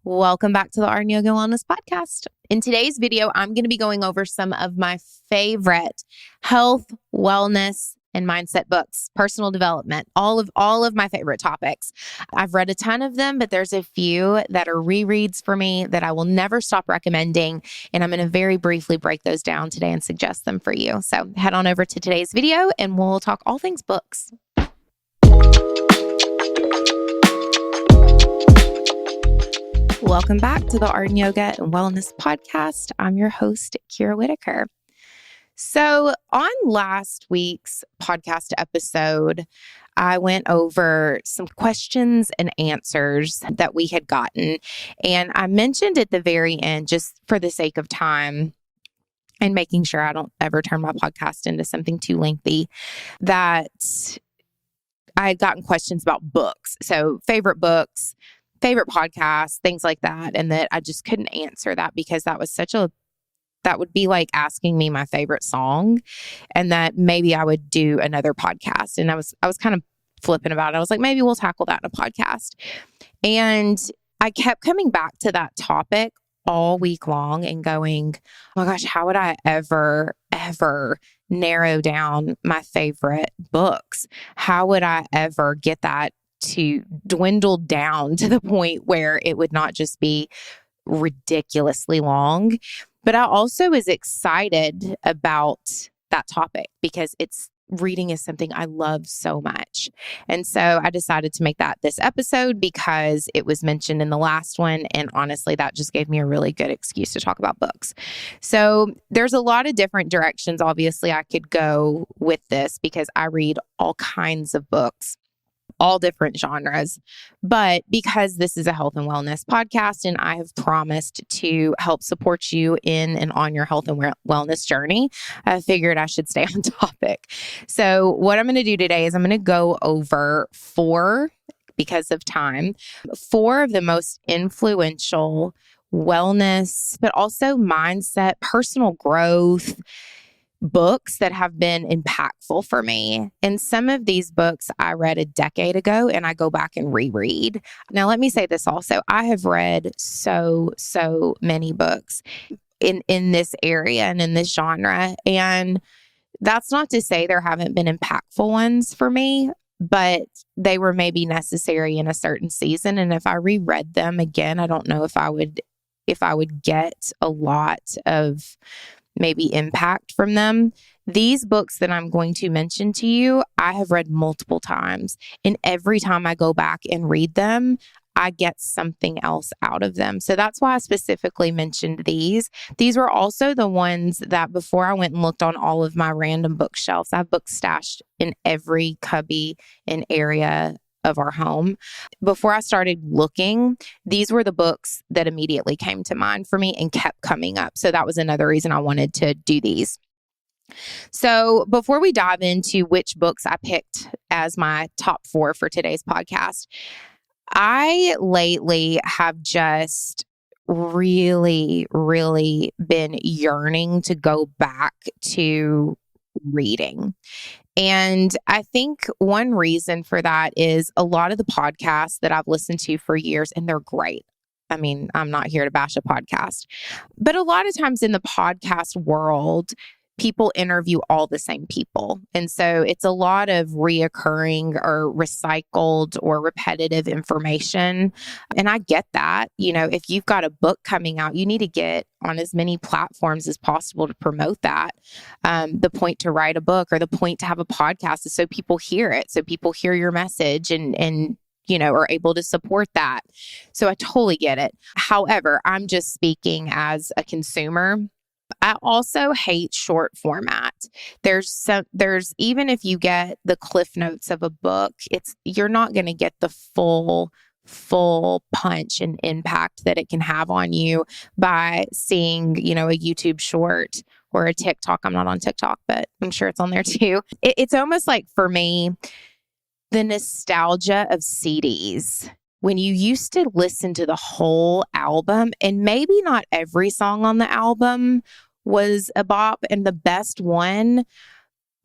Welcome back to the Art and Yoga Wellness Podcast. In today's video, I'm going to be going over some of my favorite health, wellness, and mindset books, personal development, all of my favorite topics. I've read a ton of them, but there's a few that are rereads for me that I will never stop recommending. And I'm going to very briefly break those down today and suggest them for you. So head on over to today's video and we'll talk all things books. Welcome back to the Art and Yoga and Wellness Podcast. I'm your host, Kira Whitaker. So on last week's podcast episode, I went over some questions and answers that we had gotten. And I mentioned at the very end, just for the sake of time and making sure I don't ever turn my podcast into something too lengthy, that I had gotten questions about books. So favorite books, favorite podcasts, things like that. And that I just couldn't answer that because that would be like asking me my favorite song, and that maybe I would do another podcast. And I was kind of flippant about it. I was like, maybe we'll tackle that in a podcast. And I kept coming back to that topic all week long and going, oh my gosh, how would I ever narrow down my favorite books? How would I ever get that to dwindle down to the point where it would not just be ridiculously long? But I also was excited about that topic because reading is something I love so much. And so I decided to make that this episode because it was mentioned in the last one. And honestly, that just gave me a really good excuse to talk about books. So there's a lot of different directions, obviously, I could go with this because I read all kinds of books, all different genres. But because this is a health and wellness podcast and I have promised to help support you in and on your health and wellness journey, I figured I should stay on topic. So what I'm going to do today is I'm going to go over because of time, 4 of the most influential wellness, but also mindset, personal growth books that have been impactful for me. And some of these books I read a decade ago and I go back and reread. Now, let me say this also. I have read so many books in this area and in this genre. And that's not to say there haven't been impactful ones for me, but they were maybe necessary in a certain season. And if I reread them again, I don't know if I would get a lot of maybe impact from them. These books that I'm going to mention to you, I have read multiple times. And every time I go back and read them, I get something else out of them. So that's why I specifically mentioned these. These were also the ones that before I went and looked on all of my random bookshelves, I have books stashed in every cubby and area of our home. Before I started looking, these were the books that immediately came to mind for me and kept coming up. So that was another reason I wanted to do these. So before we dive into which books I picked as my top 4 for today's podcast, I lately have just really been yearning to go back to reading. And I think one reason for that is a lot of the podcasts that I've listened to for years, and they're great. I mean, I'm not here to bash a podcast, but a lot of times in the podcast world, people interview all the same people. And so it's a lot of reoccurring or recycled or repetitive information. And I get that. You know, if you've got a book coming out, you need to get on as many platforms as possible to promote that. The point to write a book or the point to have a podcast is so people hear it, so people hear your message and you know, are able to support that. So I totally get it. However, I'm just speaking as a consumer. I also hate short format. There's even if you get the cliff notes of a book, you're not going to get the full punch and impact that it can have on you by seeing, you know, a YouTube short or a TikTok. I'm not on TikTok, but I'm sure it's on there too. It's almost like for me, the nostalgia of CDs. When you used to listen to the whole album, and maybe not every song on the album was a bop and the best one,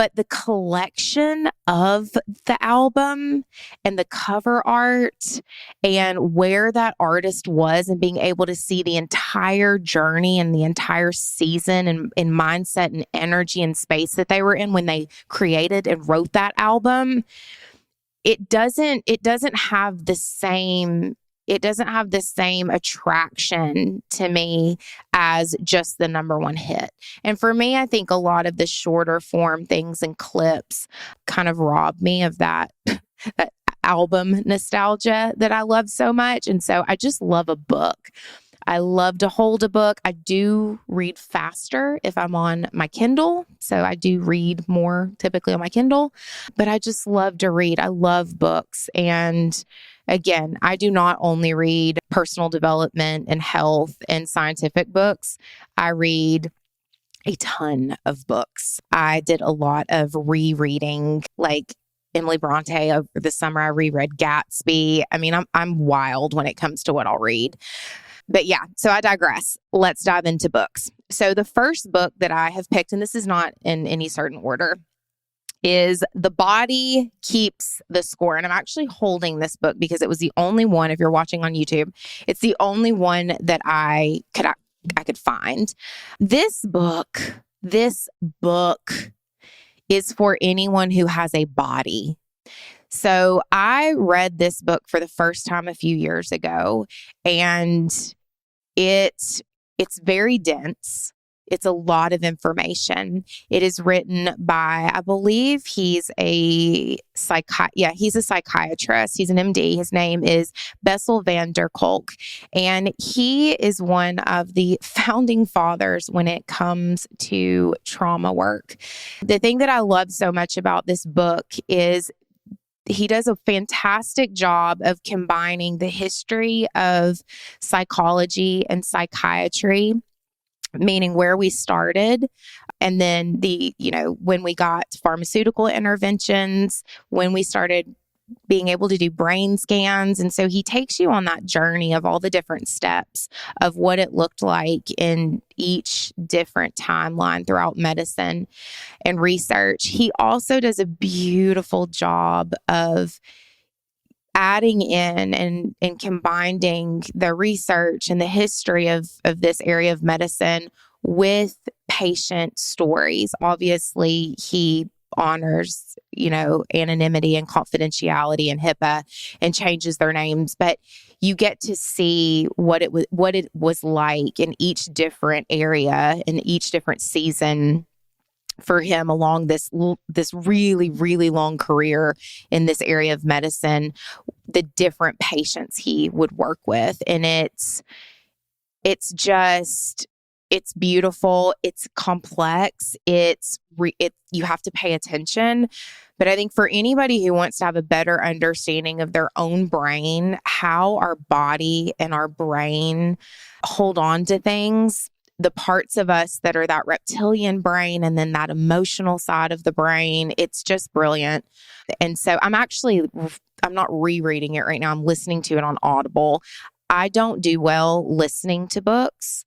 But the collection of the album and the cover art and where that artist was and being able to see the entire journey and the entire season and mindset and energy and space that they were in when they created and wrote that album, it doesn't have the same attraction to me as just the number one hit. And for me, I think a lot of the shorter form things and clips kind of rob me of that that album nostalgia that I love so much. And so I just love a book. I love to hold a book. I do read faster if I'm on my Kindle. So I do read more typically on my Kindle, but I just love to read. I love books. And again, I do not only read personal development and health and scientific books. I read a ton of books. I did a lot of rereading, like Emily Bronte over the summer. I reread Gatsby. I mean, I'm wild when it comes to what I'll read. But yeah, so I digress. Let's dive into books. So the first book that I have picked, and this is not in any certain order, is The Body Keeps the Score. And I'm actually holding this book because it was the only one, if you're watching on YouTube, it's the only one that I could find. This book is for anyone who has a body. So I read this book for the first time a few years ago, and it's very dense. It's a lot of information. It is written by, I believe he's a psychiatrist. He's an MD. His name is Bessel van der Kolk. And he is one of the founding fathers when it comes to trauma work. The thing that I love so much about this book is he does a fantastic job of combining the history of psychology and psychiatry, meaning where we started, and then when we got pharmaceutical interventions, when we started being able to do brain scans. And so he takes you on that journey of all the different steps of what it looked like in each different timeline throughout medicine and research. He also does a beautiful job of adding in and combining the research and the history of this area of medicine with patient stories. Obviously, he honors, anonymity and confidentiality and HIPAA and changes their names, but you get to see what it was like in each different area, in each different season for him along this really, really long career in this area of medicine, the different patients he would work with. And it's beautiful. It's complex. You have to pay attention. But I think for anybody who wants to have a better understanding of their own brain, how our body and our brain hold on to things, the parts of us that are that reptilian brain and then that emotional side of the brain, it's just brilliant. And so I'm not rereading it right now. I'm listening to it on Audible. I don't do well listening to books.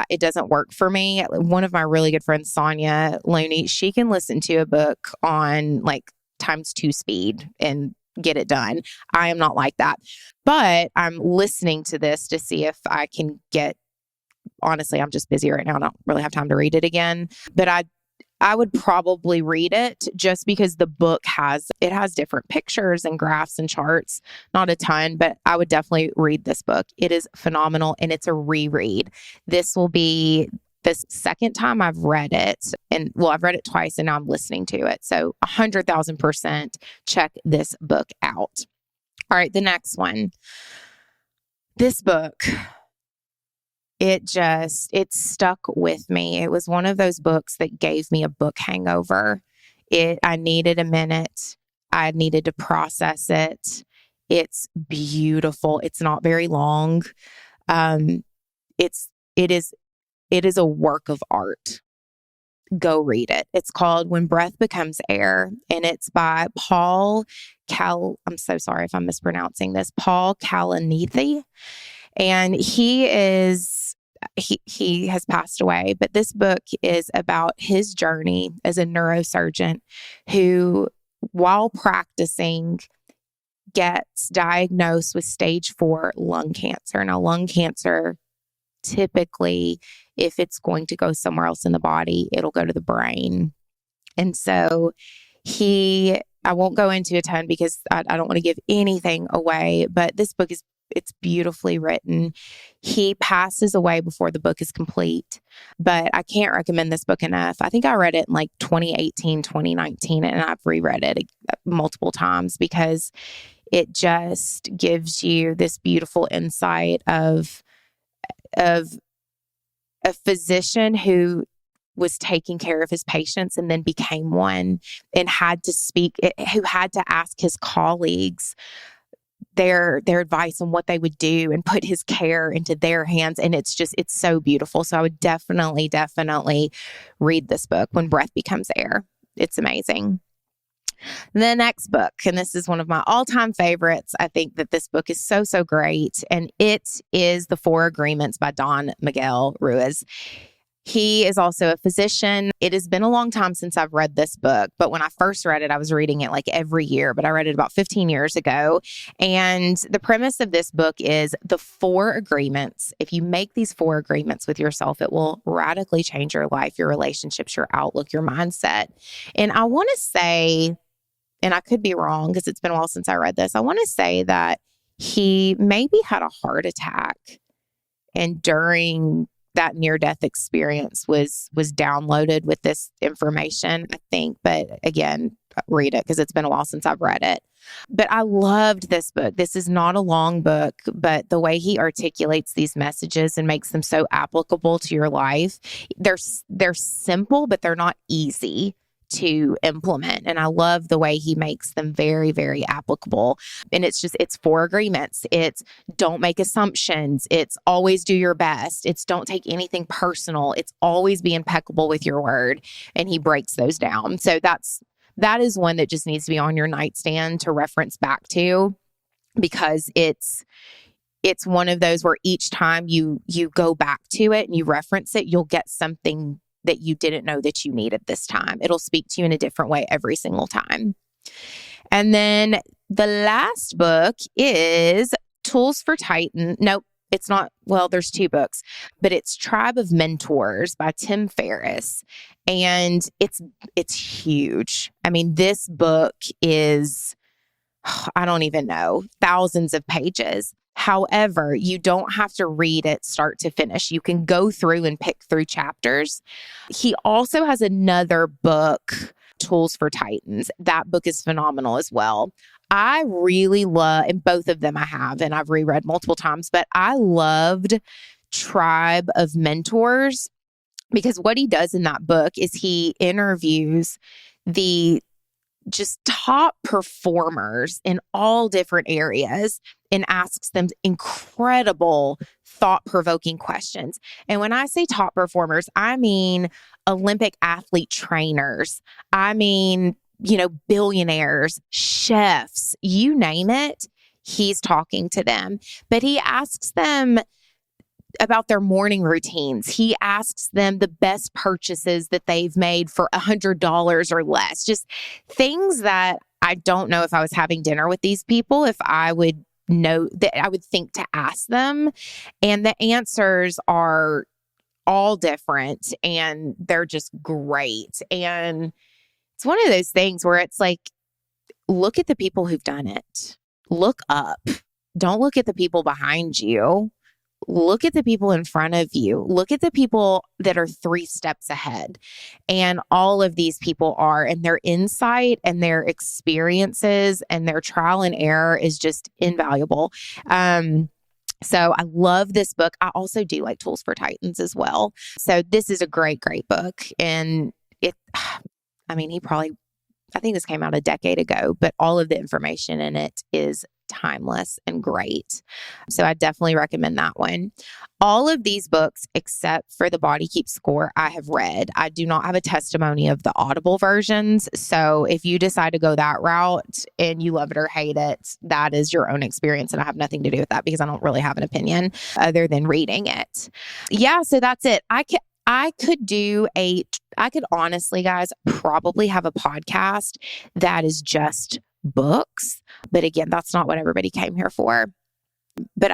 It doesn't work for me. One of my really good friends, Sonia Looney, she can listen to a book on like ×2 speed and get it done. I am not like that. But I'm listening to this to see if I can honestly, I'm just busy right now. I don't really have time to read it again. But I would probably read it just because the book has different pictures and graphs and charts, not a ton, but I would definitely read this book. It is phenomenal and it's a reread. This will be the second time I've read it. And I've read it twice and now I'm listening to it. So 100,000% check this book out. All right. The next one, this book, it stuck with me. It was one of those books that gave me a book hangover. I needed a minute. I needed to process it. It's beautiful. It's not very long. It is a work of art. Go read it. It's called When Breath Becomes Air, and it's by I'm so sorry if I'm mispronouncing this, Paul Kalanithi. And he is he has passed away, but this book is about his journey as a neurosurgeon who, while practicing, gets diagnosed with stage 4 lung cancer. Now, lung cancer, typically, if it's going to go somewhere else in the body, it'll go to the brain. And so I won't go into a ton because I don't want to give anything away, but this book it's beautifully written. He passes away before the book is complete, but I can't recommend this book enough. I think I read it in like 2018, 2019, and I've reread it multiple times because it just gives you this beautiful insight of a physician who was taking care of his patients and then became one and who had to ask his colleagues their advice on what they would do and put his care into their hands. And it's so beautiful. So I would definitely read this book, When Breath Becomes Air. It's amazing. The next book, and this is one of my all-time favorites. I think that this book is so, so great. And it is The 4 Agreements by Don Miguel Ruiz. He is also a physician. It has been a long time since I've read this book, but when I first read it, I was reading it like every year, but I read it about 15 years ago. And the premise of this book is the 4 agreements. If you make these 4 agreements with yourself, it will radically change your life, your relationships, your outlook, your mindset. And I want to say, and I could be wrong because it's been a while since I read this, I want to say that he maybe had a heart attack, and during that near-death experience was downloaded with this information, I think. But again, read it because it's been a while since I've read it. But I loved this book. This is not a long book, but the way he articulates these messages and makes them so applicable to your life, they're simple, but they're not easy to implement. And I love the way he makes them very, very applicable. And it's 4 agreements. It's don't make assumptions. It's always do your best. It's don't take anything personal. It's always be impeccable with your word. And he breaks those down. So that is one that just needs to be on your nightstand to reference back to, because it's one of those where each time you go back to it and you reference it, you'll get something that you didn't know that you needed this time. It'll speak to you in a different way every single time. And then the last book is Tools for Titan. Nope, it's not. Well, there's 2 books, but it's Tribe of Mentors by Tim Ferriss. And it's huge. I mean, this book is, I don't even know, thousands of pages. However, you don't have to read it start to finish. You can go through and pick through chapters. He also has another book, Tools for Titans. That book is phenomenal as well. I really love, and both of them I have, and I've reread multiple times, but I loved Tribe of Mentors because what he does in that book is he interviews the just top performers in all different areas and asks them incredible thought-provoking questions. And when I say top performers, I mean Olympic athlete trainers. I mean, billionaires, chefs, you name it, he's talking to them. But he asks them about their morning routines. He asks them the best purchases that they've made for $100 or less. Just things that I don't know if I was having dinner with these people, if I would know that I would think to ask them. And the answers are all different and they're just great. And it's one of those things where it's like, look at the people who've done it. Look up. Don't look at the people behind you. Look at the people in front of you. Look at the people that are 3 steps ahead. And all of these people are, and their insight and their experiences and their trial and error is just invaluable. So I love this book. I also do like Tools for Titans as well. So this is a great, great book. And I think this came out a decade ago, but all of the information in it is timeless and great. So I definitely recommend that one. All of these books, except for The Body Keeps Score, I have read. I do not have a testimony of the Audible versions. So if you decide to go that route and you love it or hate it, that is your own experience. And I have nothing to do with that because I don't really have an opinion other than reading it. Yeah, so that's it. I could honestly, guys, probably have a podcast that is just books. But again, that's not what everybody came here for. But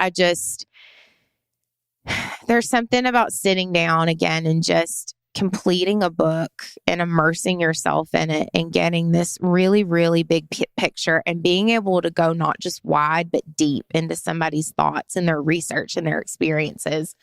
there's something about sitting down again and just completing a book and immersing yourself in it and getting this really, really big picture and being able to go not just wide, but deep into somebody's thoughts and their research and their experiences.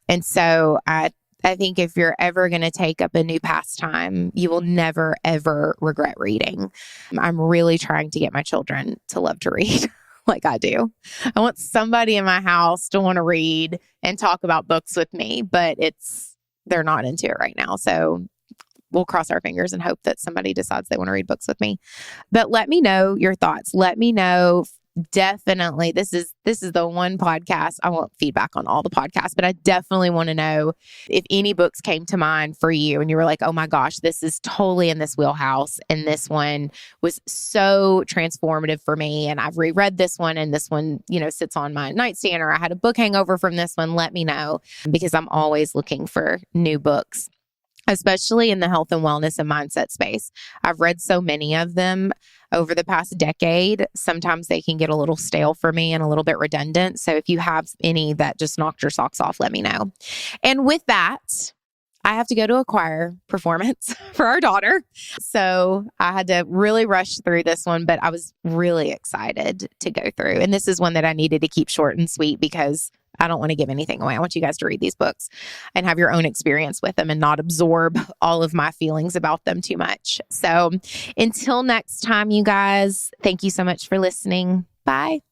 And so I think if you're ever going to take up a new pastime, you will never, ever regret reading. I'm really trying to get my children to love to read like I do. I want somebody in my house to want to read and talk about books with me, but they're not into it right now. So we'll cross our fingers and hope that somebody decides they want to read books with me. But let me know your thoughts. Let me know. Definitely, this is the one podcast. I want feedback on all the podcasts, but I definitely want to know if any books came to mind for you and you were like, oh my gosh, this is totally in this wheelhouse. And this one was so transformative for me. And I've reread this one and this one, sits on my nightstand, or I had a book hangover from this one. Let me know, because I'm always looking for new books, especially in the health and wellness and mindset space. I've read so many of them over the past decade. Sometimes they can get a little stale for me and a little bit redundant. So if you have any that just knocked your socks off, let me know. And with that, I have to go to a choir performance for our daughter. So I had to really rush through this one, but I was really excited to go through. And this is one that I needed to keep short and sweet because I don't want to give anything away. I want you guys to read these books and have your own experience with them and not absorb all of my feelings about them too much. So until next time, you guys, thank you so much for listening. Bye.